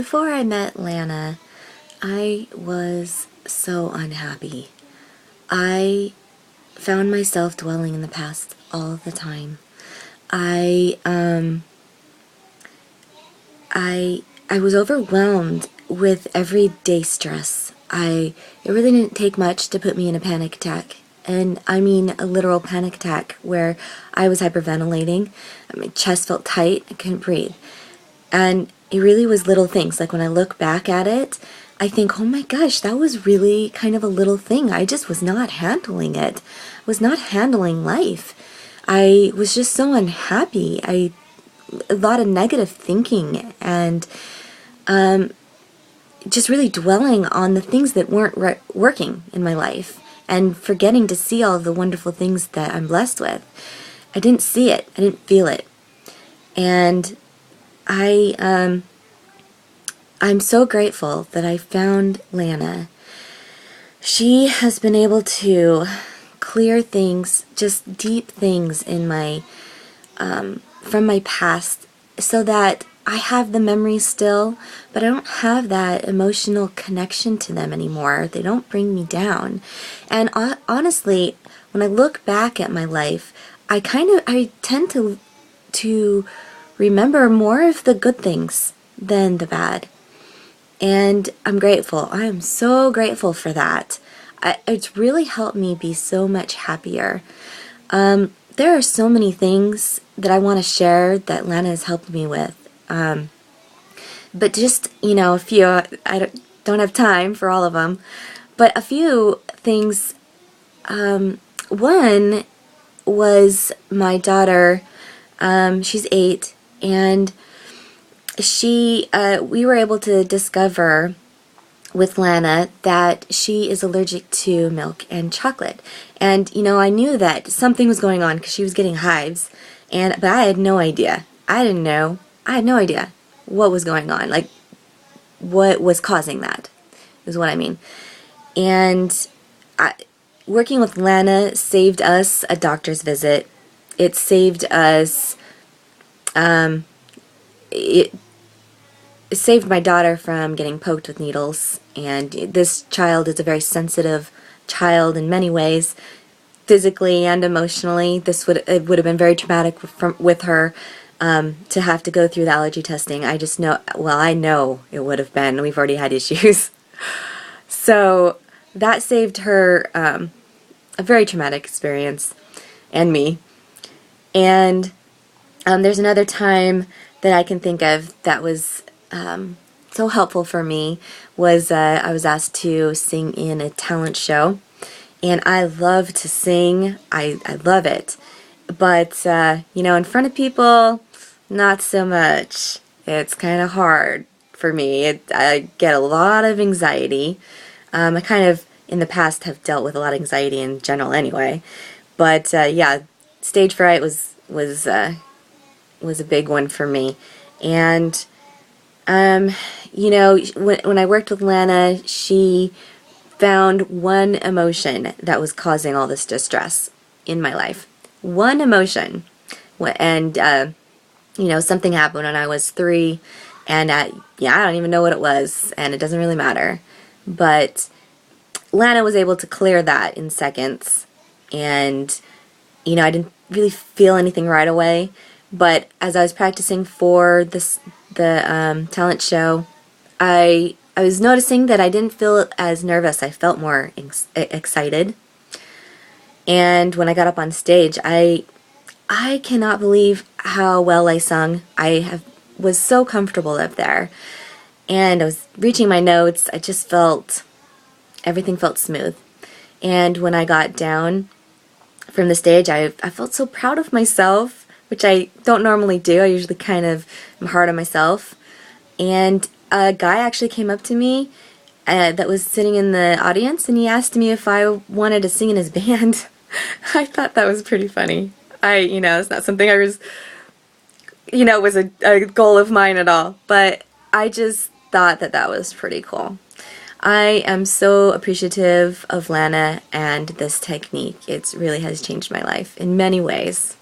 Before I met Lana, I was so unhappy. I found myself dwelling in the past all the time. I I was overwhelmed with everyday stress. It really didn't take much to put me in a panic attack. And I mean a literal panic attack where I was hyperventilating, my chest felt tight, I couldn't breathe. And it really was little things. Like when I look back at it, I think, oh my gosh, that was really kind of a little thing. I just was not handling it. I was not handling life. I was just so unhappy. A lot of negative thinking and just really dwelling on the things that weren't working in my life and forgetting to see all the wonderful things that I'm blessed with. I didn't see it. I didn't feel it. And I'm so grateful that I found Lana. She has been able to clear things, just deep things in my, from my past, so that I have the memories still, but I don't have that emotional connection to them anymore. They don't bring me down. And honestly, when I look back at my life, I tend to remember more of the good things than the bad. And I'm grateful. I am so grateful for that. It's really helped me be so much happier. There are so many things that I want to share that Lana has helped me with. But just, a few, I don't have time for all of them, but a few things. One was my daughter. She's 8, and we were able to discover with Lana that she is allergic to milk and chocolate. And, I knew that something was going on because she was getting hives, but I had no idea. I didn't know. I had no idea what was going on, like what was causing that, is what I mean. And working with Lana saved us a doctor's visit. It saved us, it saved my daughter from getting poked with needles. And this child is a very sensitive child in many ways, physically and emotionally. It would have been very traumatic with her. To have to go through the allergy testing. I just know, well, I know it would have been. We've already had issues. So that saved her a very traumatic experience, and me. And there's another time that I can think of that was so helpful for me was I was asked to sing in a talent show. And I love to sing. I love it. But, in front of people, not so much. It's kind of hard for me. I get a lot of anxiety. I kind of, in the past, have dealt with a lot of anxiety in general anyway. But, yeah, stage fright was a big one for me. And, when I worked with Lana, she found one emotion that was causing all this distress in my life. One emotion. And, something happened when I was 3, and I don't even know what it was, and it doesn't really matter. But Lana was able to clear that in seconds, and, I didn't really feel anything right away, but as I was practicing for the talent show, I was noticing that I didn't feel as nervous. I felt more excited. And when I got up on stage, I cannot believe how well I sung. Was so comfortable up there. And I was reaching my notes. I just everything felt smooth. And when I got down from the stage, I felt so proud of myself, which I don't normally do. I usually kind of am hard on myself. And a guy actually came up to me that was sitting in the audience, and he asked me if I wanted to sing in his band. I thought that was pretty funny. It's not something I was, was a goal of mine at all. But I just thought that was pretty cool. I am so appreciative of Lana and this technique. It really has changed my life in many ways.